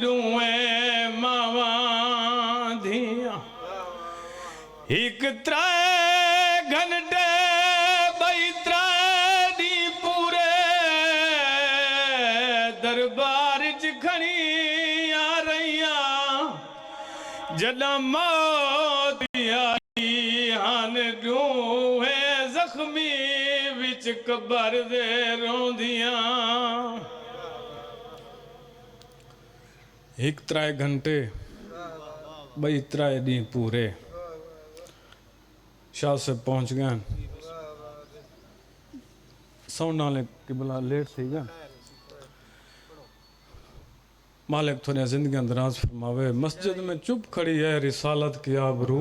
डूए मावां धियां एक त्राए घंटे बई त्राए दी पूरे दरबार च खड़ी आ रहियां जदा मौत आई हन डूए जख्मी विच कबर दे रोंदियां एक त्राए घंटे बई त्राए दी पूरे शाह से पहुंच गए सोना ले किबला लेट थी गया मालिक थोड़ी जिंदगी दराज फरमावे मस्जिद में चुप खड़ी है रिसालत की आबरू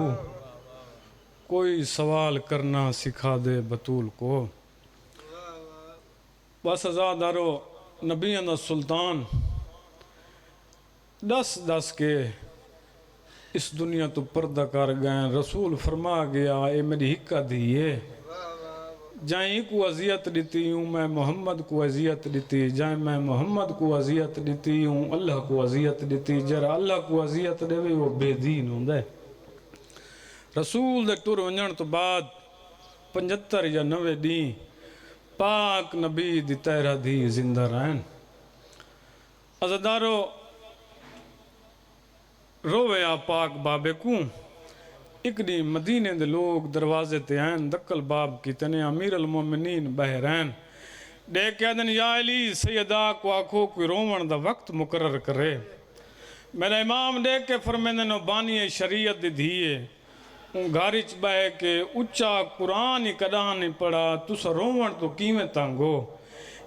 कोई सवाल करना सिखा दे बतूल को बस आजादारो नबियों दा सुल्तान दस के इस दुनिया तो पर्दा कर गए रसूल फरमा गया ये मेरी हिक्का दी है जाए को अजियत दी हूँ मैं मोहम्मद को अजियत दी जाए मैं मोहम्मद को अजियत दी हूँ अल्लाह को अजियत दी जरा अल्लाह को अजियत देवे वो बेदीन होंदा है रसूल दे टुर वञण तो बाद 75 या 90 डी पाक नबी दी तहरा दी जिंदा रहन अज़दारो रोवे आ पाक बाबे को एक डी मदीने दे लोग दरवाजे ते आन दक्कल बाब की तने अमीर अल मोमिनीन बहरैन दे कहदन या अली सैयदा को आखो कोई रोवण दा वक्त मुकर्रर करे मेरा इमाम दे के फरमांदे बानी शरीयत दी धीए घर च बह के उच्चा कुरान ही कदा नहीं पढ़ा तुस रोवण तो किवें तंगो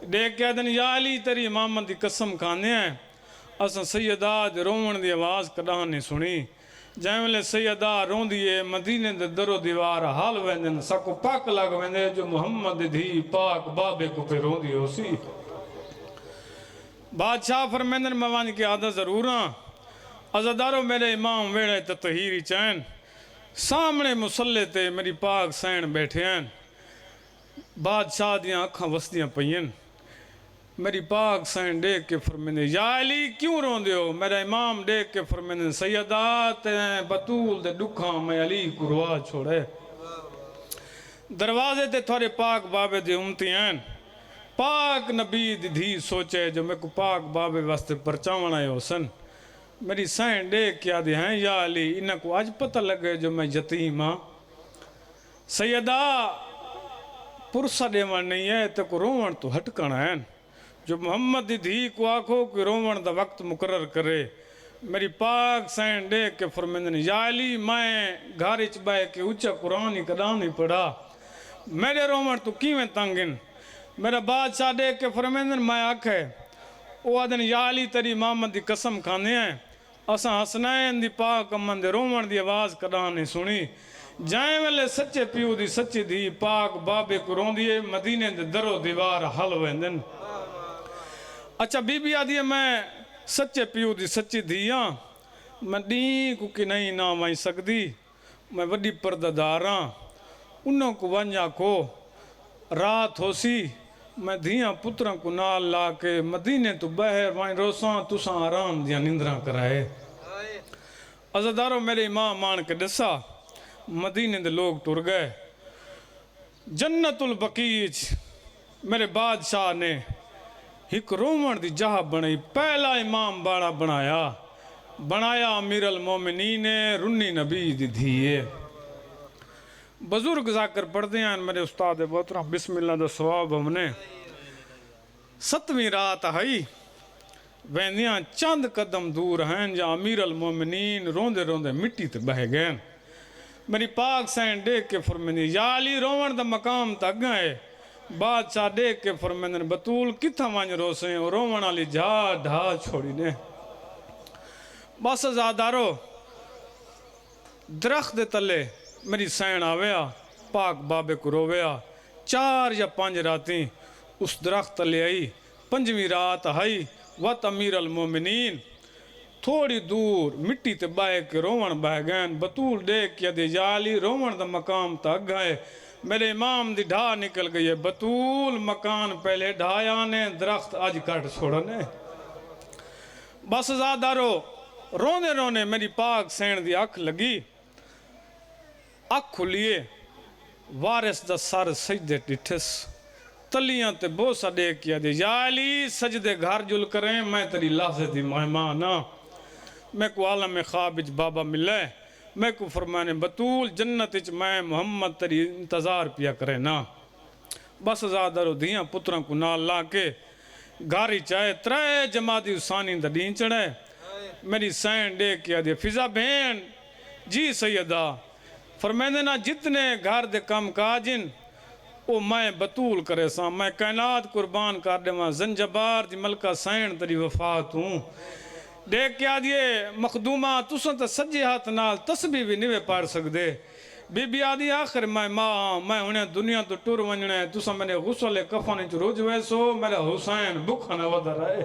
दे कहदन या अली तेरी इमाम दी कसम खाने अस सैयदा दे रोवण दी आवाज़ कदा नहीं सुनी जै वेले सैयदा रोंदी है मदीने दे दरो दीवार हाल वेंदन सको पक लग वेंदे जो मुहम्मद दी धी पाक बाबे को पे रोंदी होसी बादशाह फरमांदन मैं वंज के आदा जरूर हां अज़ादारो मेरे इमाम वेड़े ततहीरी चैन सामने मुसल्ले ते मेरी पाक सैन बैठे हैं बादशाह दियां अखां वसदियां पईयन मेरी पाक सैन देख के फरमांदे या अली क्यों रोंदे हो मेरा इमाम देख के फरमांदे सैयदा ते बतूल दे दुखा मैं अली को रुआ छोड़े दरवाजे ते थोड़े पाक बाबे दे उम्मती हैं पाक नबी दी धी सोचे जो मैं को पाक बाबे वास्ते परचावण आयो सन मेरी सैन देख के आदि हैं या अली इन्हें को आज पता लगे जो मैं यतीम हाँ सैयदा पुरसा देवण नहीं है तो को रोवण तो हटकना है जो मोहम्मद दी धी को आखो कि रोवण दा वक्त मुकर्रर करे मेरी पाक सैन देख के फरमांदन या अली मैं घर च बह के उच्चा कुरान ही कदा नहीं पढ़ा मेरे रोवण तो किवें तंगिन मेरा बादशाह देख के फरमांदन मैं आखे ओ आदन या अली तेरी इमामत दी कसम खाने हैं असां हसनैन दी पाक अमन दे रोवण दी आवाज़ कदा नहीं सुनी जै वेले सच्चे प्यू दी सच्ची धी पाक बाबे को रोंदी है मदीने दे दरो दीवार हल वेंदन अच्छा बीबी आदि मैं सच्चे प्यू दी सच्ची धी हाँ मैं डी को कि नहीं ना वही सकती मैं वड्डी पर्दादार हाँ उन्हों को वंजा को रात होसी मैं धियां पुत्रां को नाल ला के मदीने तो बहर वहीं रोसा तुसा आराम दियां निंद्रा कराए अज़ादारो मेरे इमाम मान के दसा मदीने दे लोग टुर गए जन्नतुल बकीज मेरे बादशाह ने एक रोवण दी जहा बनाई पहला इमाम बाड़ा बनाया अमीर अल मोमिनीन ने रुन्नी नबी दी धीए बुजुर्ग जाकर पढ़ते हैं मेरे उस्ताद मोहतरम बिस्मिल्लाह दा सवाब हमने 7वीं रात आई वैंदियां चंद कदम दूर हैं जा अमीर अल मोमिनीन रोंदे रोंदे मिट्टी ते बह गए मेरी पाक सैन देख के फरमांदी या अली रोवण दा मकाम तक गए बादशाह देख के फरमांदन बतूल किथा वंज रोसे रोवण वाली जा ढा छोड़ी ने बस आजादारो दरख्त दे तले मेरी सैन आवेया पाक बाबे को रोवेया 4 या 5 राती उस दरख्त तले आई 5वीं रात आई वत अमीर अल मोमिनीन थोड़ी दूर मिट्टी ते बह के रोवण बह गए बतूल देख के दे जाली रोवण दा मकाम तक गए मेरे इमाम दी ढा निकल गई है बतूल मकान पहले ढाया ने दरख्त अज कट छोड़ने बस ज़ादारो रोने रोने मेरी पाक सैन दी अख लगी अख खुलिए वारिस दा सर सजदे डिठस तलियां ते बोसा दे किया दे या अली सजदे घर जुल करें मैं तेरी लाज़े दी मेहमान हाँ मैं को आलम में ख्वाब विच बाबा मिले मैं को फरमाने बतूल जन्नत विच मैं मोहम्मद तेरी इंतज़ार पिया करे ना बस ज़ादारो धियां पुत्रां को नाल ला के गारी चाहे त्रै जमाती उसानी दा दीन चढ़े मेरी सैन दे किया दे फिजा बहन जी सैयदा फरमाने ना जितने घर दे कम काजिन ओ मैं बतूल करे सा मैं कायनात कुर्बान कर देवा जंजबार दी मलका सैन तेरी वफात हूँ देख क्या दिए मखदूमा तुसा तो सज्जे हाथ नाल तस्बीह भी नहीं पढ़ सकते बीबी आदि आखिर मैं मां मैं उन्हें दुनिया तो टुर वंजने तुसा मैंने गुस्ले कफन च रोज वैसो मेरा हुसैन भुखा न वध रहे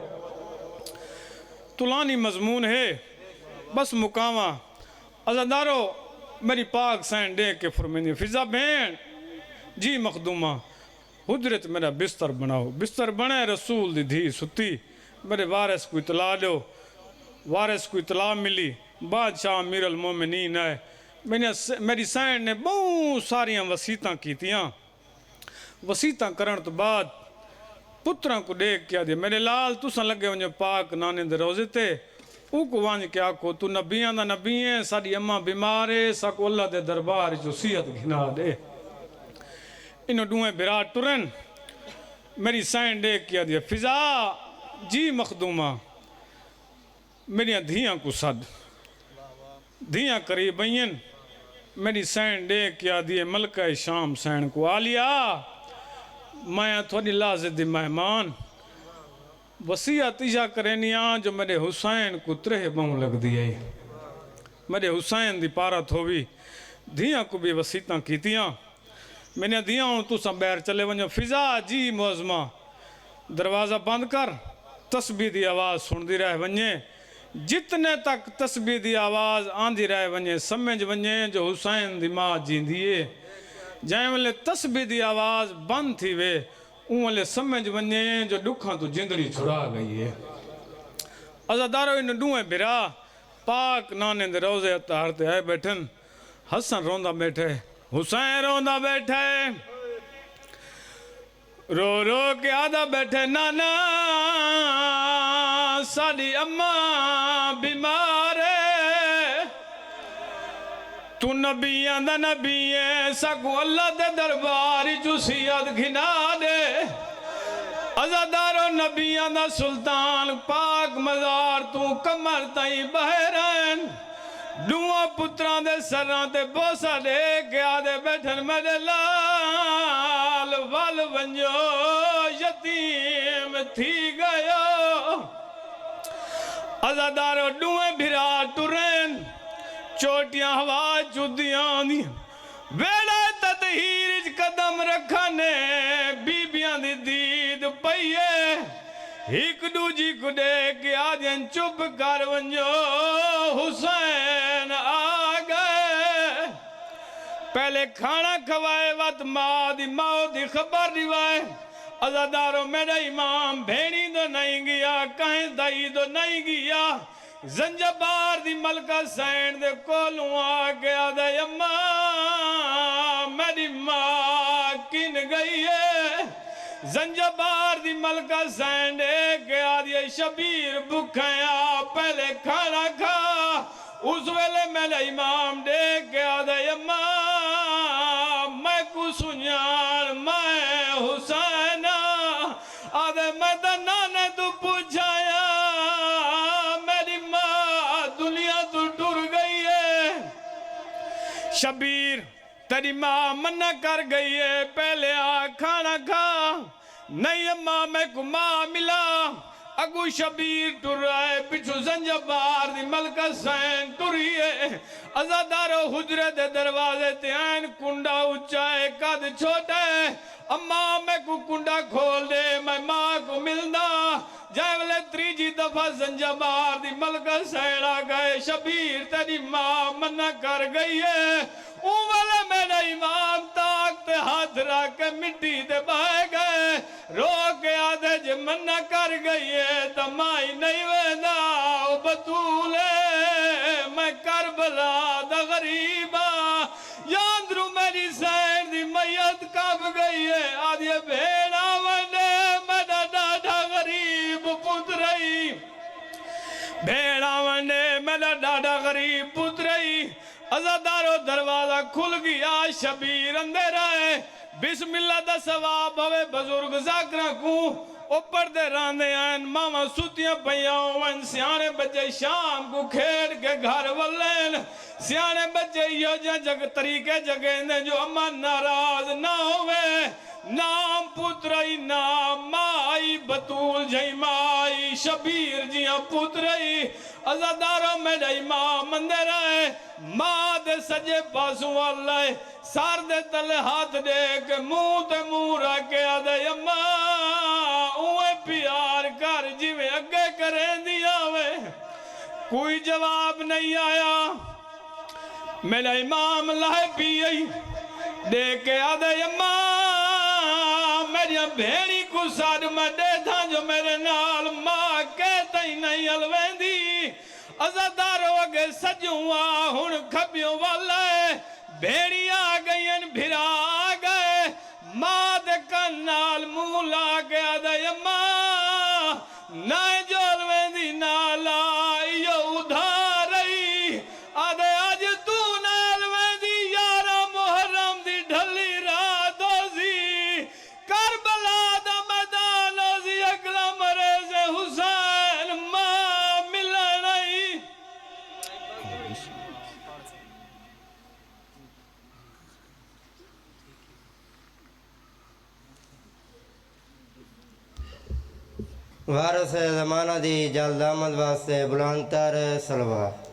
तुलानी मजमून है बस मुकावा अज़ादारो मेरी पाक सैन दे के फरमानी फिजा बहन जी मखदूमा हुजरत मेरा बिस्तर बनाओ बिस्तर बने रसूल दी धी सुती मेरे वारिस को इतला दो वारिस को इतला मिली बादशाह अमीर अल मोमिनीन है मेरी सैन ने बहुत सारिया वसीयतां कीतियां वसीयतां करन तो बाद पुत्रां को देख क्या दे मेरे लाल तुसा लगे वञो पाक नाने दे रोज़े ते उको वंज के आखो तू नबियां दा नबी है साडी अम्मा बीमार है साको अल्लाह दे दरबार चो सिहत घिना दे इन दुए बिरा टुरन मेरी सैन देख क्या दे फिजा जी मखदूमा मेरिया धियां को सद धियां करीब आईन मेरी सैन देख क्या दिए मलका शाम सैन को आलिया मैं थोड़ी लाज़े दी मेहमान वसीयत इजा करेनिया जो मेरे हुसैन को त्रेह बहु लगदी है मेरे हुसैन दी पारत होवी धियां को भी वसीयतां कीतियां मैंने धियां तुसा बैर चले वञो फिजा जी मुअज़्ज़मा दरवाज़ा बंद कर तस्बीह दी आवाज़ सुनदी रह वञे जितने तक तस्बीह दी आवाज़ आंदी रह वञे समझ वञे जो हुसैन दी मां जींदी है जै वेले तस्बीह दी आवाज़ बंद थी वे उन वेले समझ वञे जो दुखां तो जिंदड़ी छुड़ा गई है अज़ादारो इन दुए बिरा पाक नाने दे रोज़े अतार ते आए बैठन हसन रोंदा बैठे हुसैन रोंदा बैठे रो रो के आदा बैठे नाना साडी अम्मा बीमार है तू नबियां दा नबी है सगो अल्लाह दे दरबार चो सियत घिना दे अज़ादारो नबियां दा सुल्तान पाक मज़ार तू कमर ताई बहरन दुआ पुत्रां दे सरां ते बोसा दे के आदे बैठन मेरे लाल वल वंजो यतीम थी गयो अज़ादारो दुए भिरा टुरन चोटियां हवा चुदियां दी वेड़े ततहीर कदम रखने बीबियां दी दीद पईए एक दूजी को देख के आजन चुप कर वंजो हुसैन आ गए पहले खाना खवाए वत माँ दी मौत दी खबर दिवाए अज़ादारो मेरा इमाम भेड़ी तो नहीं गया कहीं दई तो नहीं गया जंजबार दी मलका सैन दे कोलों आ गया दे अम्मा मेरी माँ किन गई है जंजबार दी मलका सैन दे गया दिए शबीर भुखाया पहले खाना खा उस वेले मेरे इमाम दे गया दे अम्मा मैं को सुनार मैं हुसैन आदे मैं तो नाने तू पूछाया मेरी माँ दुनिया तो टुर गई है शबीर तेरी माँ मना कर गई है पहले आ खाना खा नहीं अम्मा मैं को माँ मिला अगू शबीर टुर रहा है पिछू जंजबार दी मलका सैन टुरी है अज़ादारो हुजरे दे दरवाजे ते आन कुंडा ऊंचा है कद छोटा है अम्मा मैं को कुंडा खोल दे मैं माँ को मिलना जैवले त्रीजी दफा जंजबार दी मलका सैन आ गए शबीर तेरी माँ मना कर गई है वाले मेरे इमाम ताकते ہاتھ رکھ کے مٹی دے بہ گئے رو کے آدھے جے منع کر گئی ہے تو مائی نہیں ویندہ او بطولے میں کربلا دا غریبا یاندرو میری سین دی میت کب گئی ہے آدھے بھیڑا ونڈے میرا ڈاڈا غریب پترئی بھیڑا ونڈے میرا ڈاڈا غریب پترئی ازادارو دروازہ کھل گیا شبیر اندر آئے بسم اللہ دا ثواب ہوئے بزرگ زاکرہ کو اوپر دے راندے آئین ماما سوتیاں پیاؤں سیانے بچے شام کو کھیڑ کے گھر والین سیانے بچے یہ جگ طریقے جگہ نے جو اما ناراض نہ ہوئے نام پترائی نام مائی بطول جائی مائی شبیر جیاں پترائی ازاداروں میں جائی ماں مندر آئے ماں دے سجے پاسوں اللہ سار دے تلے ہاتھ دے کے منہ تے منہ رکھے آدھے اماں اوے پیار کر جی میں اگے کریں دیا ہوئے کوئی جواب نہیں آیا میرا امام لائے پیئی دے کے آدھے اماں میری بھیڑی کو ساتھ میں دے تھا جو میرے نال ماں کہتا ہی نہیں الوین دی ازادارو اگے سجوں ہن کھبیوں والے بھیڑی آگئین بھرا آگئے ماں دے کنال مولا گیا دے اماں نائے جو الوین دی نالا یہ ادھارئی آدھے آج تو نائے الوین دی یارہ محرم دی ڈھلی راتو زی کربلا دا میدانو زی اگلا مرز حسین ماں ملنئی وارث زمانہ دی جلد آمد واسطے بلند تر سلوات